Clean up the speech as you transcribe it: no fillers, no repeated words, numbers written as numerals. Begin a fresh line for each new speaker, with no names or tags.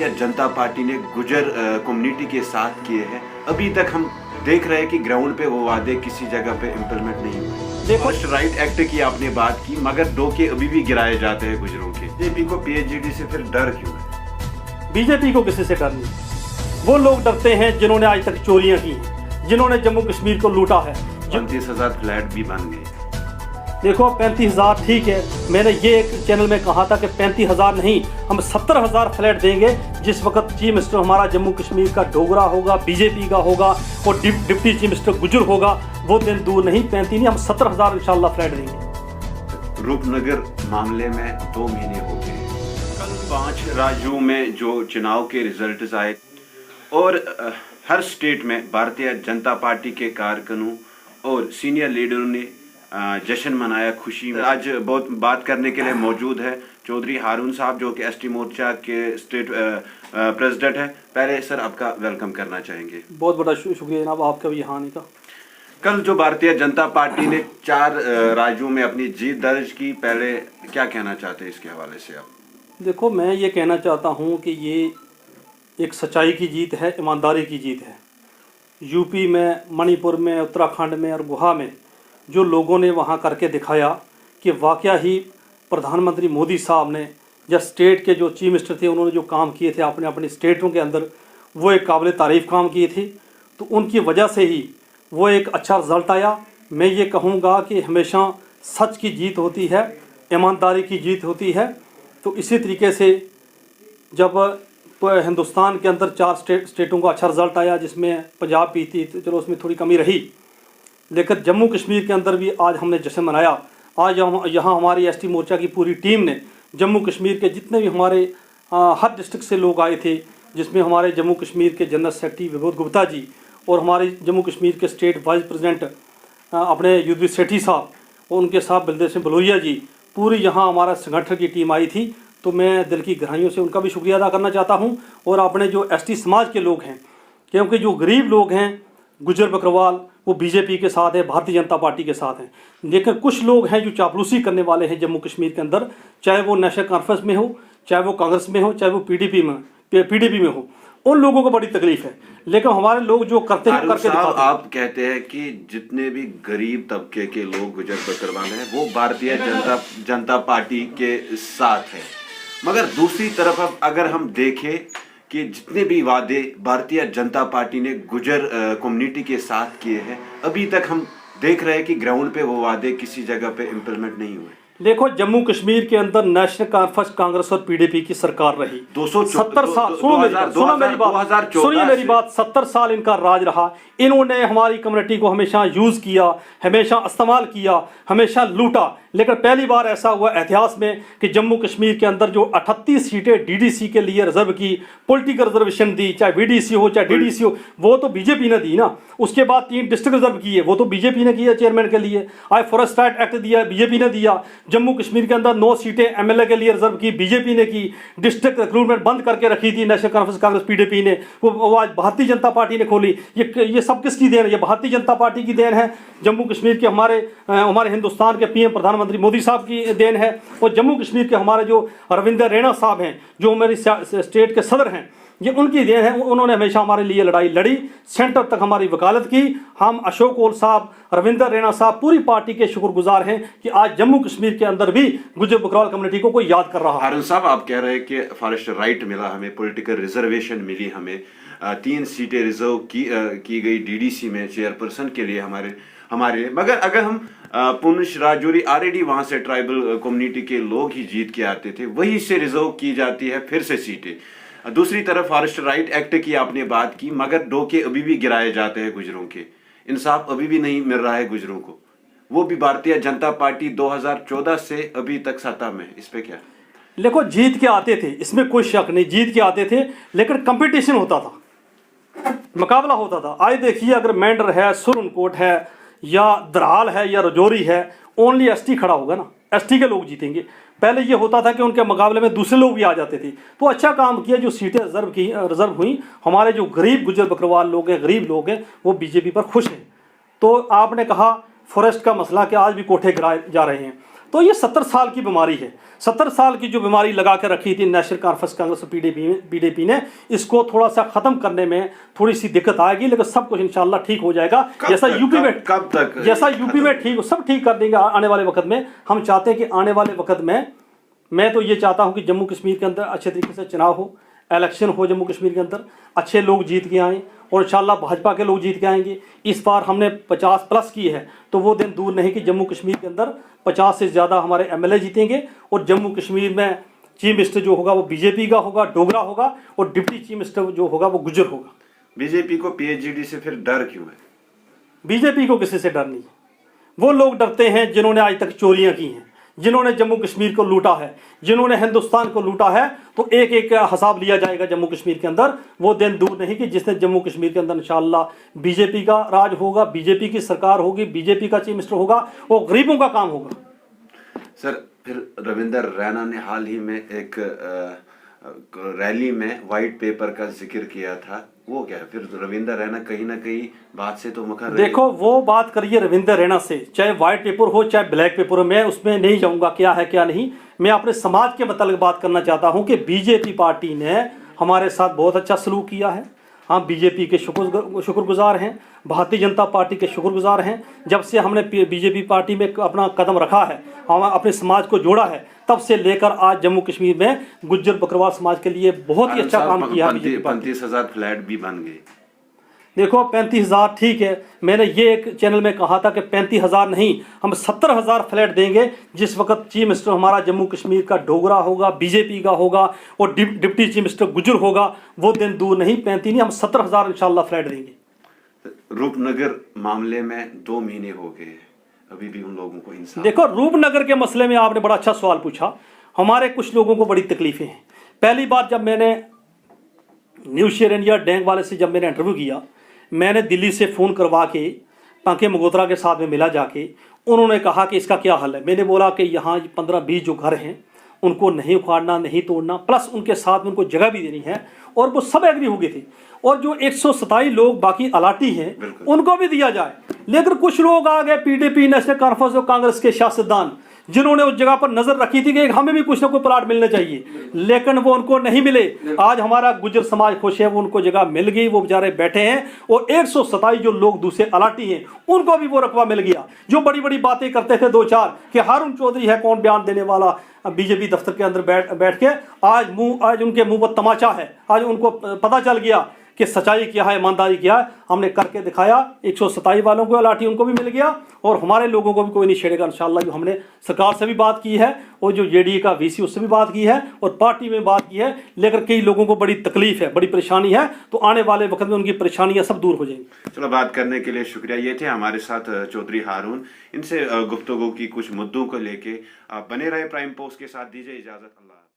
या जनता पार्टी ने गुजर कम्युनिटी के साथ किए हैं, अभी तक हम देख रहे हैं कि ग्राउंड पे वो वादे किसी जगह पे इम्प्लीमेंट नहीं हुए। देखो, राइट एक्ट की आपने बात की, मगर डोके अभी भी गिराए जाते हैं गुजरों के। बीजेपी को पीएचडी से फिर डर क्यों है?
बीजेपी को किसी से डर नहीं। वो लोग डरते हैं जिन्होंने आज तक चोरियां की, जिन्होंने जम्मू कश्मीर को लूटा है।
35,000 फ्लैट भी बन गए।
देखो 35,000 ठीक है, मैंने ये एक चैनल में कहा था कि 35,000 नहीं, हम 70,000 फ्लैट देंगे जिस वक्त चीफ मिनिस्टर हमारा जम्मू कश्मीर का डोगरा होगा, बीजेपी का होगा और डिप्टी चीफ मिनिस्टर गुजर होगा। वो दिन दूर नहीं, 35 नहीं, हम 70,000 इंशाल्लाह फ्लैट देंगे।
रूपनगर मामले में 2 महीने हो गए। कल 5 राज्यों में जो चुनाव के रिजल्ट आए और हर स्टेट में भारतीय जनता पार्टी के कारकुनों और सीनियर लीडरों ने जश्न मनाया, खुशी। आज बहुत बात करने के लिए मौजूद है चौधरी हारून साहब, जो कि एसटी मोर्चा के स्टेट प्रेसिडेंट है। पहले सर आपका वेलकम करना चाहेंगे।
बहुत बड़ा शुक्रिया जनाब आपका भी यहाँ आने का।
कल जो भारतीय जनता पार्टी ने 4 राज्यों में अपनी जीत दर्ज की, पहले क्या कहना चाहते हैं इसके हवाले से आप?
देखो, मैं ये कहना चाहता हूँ कि ये एक सच्चाई की जीत है, ईमानदारी की जीत है। यूपी में, मणिपुर में, उत्तराखंड में और गुहा में जो लोगों ने वहाँ करके दिखाया कि वाकया ही प्रधानमंत्री मोदी साहब ने, जब स्टेट के जो चीफ मिनिस्टर थे उन्होंने जो काम किए थे अपने अपने स्टेटों के अंदर, वो एक काबिल तारीफ़ काम किए थे। तो उनकी वजह से ही वो एक अच्छा रिज़ल्ट आया। मैं ये कहूँगा कि हमेशा सच की जीत होती है, ईमानदारी की जीत होती है। तो इसी तरीके से जब हिंदुस्तान के अंदर 4 स्टेटों का अच्छा रिज़ल्ट आया, जिसमें पंजाब भी थी, तो चलो उसमें थोड़ी कमी रही, लेकिन जम्मू कश्मीर के अंदर भी आज हमने जश्न मनाया। आज हम यहाँ हमारी एसटी मोर्चा की पूरी टीम ने जम्मू कश्मीर के जितने भी हमारे हर डिस्ट्रिक्ट से लोग आए थे, जिसमें हमारे जम्मू कश्मीर के जनरल सेक्रेटरी विभूत गुप्ता जी और हमारे जम्मू कश्मीर के स्टेट वाइस प्रेसिडेंट अपने युद्धवीर सेठी साहब और उनके साथ बलदेव सिंह बलोहिया जी, पूरी यहाँ हमारा संगठन की टीम आई थी। तो मैं दिल की गहराइयों से उनका भी शुक्रिया अदा करना चाहता हूँ। और अपने जो एसटी समाज के लोग हैं, क्योंकि जो गरीब लोग हैं, गुजर बकरवाल, वो बीजेपी के साथ है, भारतीय जनता पार्टी के साथ हैं। लेकिन कुछ लोग हैं जो चापलूसी करने वाले हैं जम्मू कश्मीर के अंदर, चाहे वो नेशनल कॉन्फ्रेंस में हो, चाहे वो कांग्रेस में हो, चाहे वो पीडीपी में हो, उन लोगों को बड़ी तकलीफ है। लेकिन हमारे लोग जो करते हैं करके दिखाते हैं।
आप कहते हैं कि जितने भी गरीब तबके के लोग गुजर बकरवाल हैं वो भारतीय जनता पार्टी के साथ है, मगर दूसरी तरफ अब अगर हम देखें कि जितने भी वादे भारतीय जनता पार्टी ने गुजर कम्युनिटी के साथ किए हैं, अभी तक हम देख रहे हैं कि ग्राउंड पे वो वादे किसी जगह पे इम्प्लीमेंट नहीं हुए।
देखो, जम्मू कश्मीर के अंदर नेशनल कॉन्फ्रेंस, कांग्रेस और पीडीपी की सरकार रही
270
साल। सुनिए मेरी बात, 70 साल इनका राज रहा। इन्होंने हमारी कम्युनिटी को हमेशा यूज़ किया, हमेशा इस्तेमाल किया, हमेशा लूटा। लेकिन पहली बार ऐसा हुआ इतिहास में कि जम्मू कश्मीर के अंदर जो 38 सीटें डीडीसी के लिए रिजर्व की, पॉलिटिकल रिजर्वेशन दी, चाहे वीडीसी हो चाहे डीडीसी हो, वो तो बीजेपी ने दी ना। उसके बाद 3 डिस्ट्रिक्ट रिजर्व किए, वो तो बीजेपी ने किया चेयरमैन के लिए। आज फॉरेस्ट राइट एक्ट दिया, बीजेपी ने दिया। जम्मू कश्मीर के अंदर 9 सीटें एमएलए के लिए रिजर्व की, बीजेपी ने की। डिस्ट्रिक्ट रिक्रूटमेंट बंद करके रखी थी नेशनल कॉन्फ्रेंस, कांग्रेस, पीडीपी ने, वो आज भारतीय जनता पार्टी ने खोली। ये सब किसकी देन है? ये भारतीय जनता पार्टी की देन है। जम्मू कश्मीर के हमारे हिंदुस्तान के पीएम प्रधानमंत्री मोदी साहब की देन है। और जम्मू कश्मीर के हमारे जो रविंदर रैना साहब हैं, जो हमारी स्टेट के सदर हैं, ये उनकी देन है। उन्होंने हमेशा हमारे लिए लड़ाई लड़ी, सेंटर तक हमारी वकालत की। हम अशोक ओल साहब, रविंदर रैना साहब, पूरी पार्टी के शुक्रगुजार हैं कि आज जम्मू कश्मीर के अंदर भी गुजर बकरवाल कम्युनिटी को कोई याद कर रहा है।
हारून साहब, आप कह रहे हैं कि फॉरेस्ट राइट मिला हमें, पॉलिटिकल रिजर्वेशन मिली हमें, 3 सीटें रिजर्व की गई डीडीसी में चेयरपर्सन के लिए हमारे। मगर अगर हम पुंछ, राजौरी, ऑलरेडी वहां से ट्राइबल कम्युनिटी के लोग ही जीत के आते थे, वहीं से रिजर्व की जाती है फिर से सीटें। दूसरी तरफ फॉरेस्ट राइट एक्ट की आपने बात की, मगर डोके अभी भी गिराए जाते हैं गुजरों के। इंसाफ अभी भी नहीं मिल रहा है गुजरों को, वो भी भारतीय जनता पार्टी 2014 से अभी तक सत्ता में। इस पे क्या?
देखो, जीत के आते थे, इसमें कोई शक नहीं, जीत के आते थे, लेकिन कंपटीशन होता था, मुकाबला होता था। आज देखिए, अगर मेंढर है, सुरनकोट है, या दराल है, या रजौरी है, ओनली एसटी खड़ा होगा ना, एसटी के लोग जीतेंगे। पहले ये होता था कि उनके मुकाबले में दूसरे लोग भी आ जाते थे। तो अच्छा काम किया, जो सीटें रिजर्व हुई, हमारे जो गरीब गुजर बकरवाल लोग हैं, गरीब लोग हैं, वो बीजेपी पर खुश हैं। तो आपने कहा फॉरेस्ट का मसला कि आज भी कोठे गिराए जा रहे हैं, तो ये 70 साल की बीमारी है। 70 साल की जो बीमारी लगा के रखी थी नेशनल कॉन्फ्रेंस कांग्रेस और पीडीपी ने, इसको थोड़ा सा ख़त्म करने में थोड़ी सी दिक्कत आएगी, लेकिन सब कुछ इंशाल्लाह ठीक हो जाएगा। जैसा यूपी में
कब तक
जैसा यूपी में ठीक, सब ठीक कर देंगे आने वाले वक्त में। हम चाहते हैं कि आने वाले वक्त में, मैं तो ये चाहता हूँ कि जम्मू कश्मीर के अंदर अच्छे तरीके से चुनाव हो, इलेक्शन हो जम्मू कश्मीर के अंदर, अच्छे लोग जीत के आएँ और इंशाल्लाह भाजपा के लोग जीत के आएंगे। इस बार हमने 50+ की है, तो वो दिन दूर नहीं कि जम्मू कश्मीर के अंदर 50 से ज़्यादा हमारे एमएलए जीतेंगे और जम्मू कश्मीर में चीफ मिनिस्टर जो होगा वो बीजेपी का होगा, डोगरा होगा, और डिप्टी चीफ मिनिस्टर जो होगा वो गुज्जर होगा।
बीजेपी को पीएचडी से फिर डर क्यों है?
बीजेपी को किसी से डर नहीं है। वो लोग डरते हैं जिन्होंने आज तक चोरियां की हैं, जिन्होंने जम्मू कश्मीर को लूटा है, जिन्होंने हिंदुस्तान को लूटा है, तो एक एक का हिसाब लिया जाएगा जम्मू कश्मीर के अंदर। वो दिन दूर नहीं कि जिसने जम्मू कश्मीर के अंदर इंशाअल्लाह बीजेपी का राज होगा, बीजेपी की सरकार होगी, बीजेपी का चीफ मिनिस्टर होगा, वो गरीबों का काम होगा।
सर, फिर रविंदर रैना ने हाल ही में एक रैली में वाइट पेपर का जिक्र किया था, वो क्या है? फिर रविंदर रैना कहीं ना कहीं बात से तो मुखर रहे।
देखो, वो बात करिए रविंदर रैना से, चाहे व्हाइट पेपर हो चाहे ब्लैक पेपर हो, मैं उसमें नहीं जाऊंगा क्या है क्या नहीं। मैं अपने समाज के मतलब बात करना चाहता हूं कि बीजेपी पार्टी ने हमारे साथ बहुत अच्छा सलूक किया है। हम बीजेपी के शुक्रगुजार हैं, भारतीय जनता पार्टी के शुक्रगुजार हैं। जब से हमने बीजेपी पार्टी में अपना कदम रखा है, हम अपने समाज को जोड़ा है, तब से लेकर आज जम्मू कश्मीर में गुज्जर बकरवाल समाज के लिए बहुत ही अच्छा काम किया है।
35,000 फ्लैट भी बन गए।
देखो, 35,000 ठीक है, मैंने ये एक चैनल में कहा था कि 35,000 नहीं, हम 70,000 फ्लैट देंगे। जिस वक्त चीफ मिनिस्टर हमारा जम्मू कश्मीर का डोगरा होगा, बीजेपी का होगा और डिप्टी चीफ मिनिस्टर गुज्जर होगा, वो दिन दूर नहीं, 35 नहीं, हम 70,000 इंशाल्लाह फ्लैट देंगे।
रूपनगर मामले में 2 महीने हो गए, अभी भी उन लोगों को इंसाफ।
देखो, रूपनगर के मसले में आपने बड़ा अच्छा सवाल पूछा। हमारे कुछ लोगों को बड़ी तकलीफें हैं। पहली बार जब मैंने न्यूज़ शेयर इंडिया डैंग वाले से जब मैंने इंटरव्यू किया, मैंने दिल्ली से फ़ोन करवा के पंके मगोत्रा के साथ में मिला जाके, उन्होंने कहा कि इसका क्या हल है। मैंने बोला कि यहाँ 15-20 जो घर हैं उनको नहीं उखाड़ना, नहीं तोड़ना, प्लस उनके साथ में उनको जगह भी देनी है, और वो सब एग्री हो गए थे। और जो 127 लोग बाकी अलाटी हैं उनको भी दिया जाए। लेकिन कुछ लोग आ गए, पीडीपी, नेशनल कॉन्फ्रेंस और कांग्रेस के सियासतदान, जिन्होंने उस जगह पर नजर रखी थी कि हमें भी कुछ ना कुछ प्लाट मिलने चाहिए, लेकिन वो उनको नहीं मिले। आज हमारा गुज्जर समाज खुश है, वो उनको जगह मिल गई, वो बेचारे बैठे हैं। और 127 जो लोग दूसरे अलाटी हैं उनको भी वो रकबा मिल गया। जो बड़ी बड़ी बातें करते थे 2-4 कि हारून चौधरी है कौन बयान देने वाला बीजेपी दफ्तर के अंदर बैठ के, आज उनके मुंह पर तमाचा है। आज उनको पता चल गया कि सच्चाई क्या है, ईमानदारी क्या है। हमने करके दिखाया। 127 वालों को अलाटी उनको भी मिल गया और हमारे लोगों को भी कोई नहीं छेड़ेगा इंशाल्लाह। जो हमने सरकार से भी बात की है और जो जेडीए का वीसी उससे भी बात की है और पार्टी में बात की है, लेकिन कई लोगों को बड़ी तकलीफ है, बड़ी परेशानी है, तो आने वाले वक्त में उनकी परेशानियां सब दूर हो जाएंगी।
चलो, बात करने के लिए शुक्रिया। ये थे हमारे साथ चौधरी हारून। इनसे गुफ्तगू की कुछ मुद्दों को लेके बने रहे प्राइम पोस्ट के साथ। दीजिए इजाजत। अल्लाह।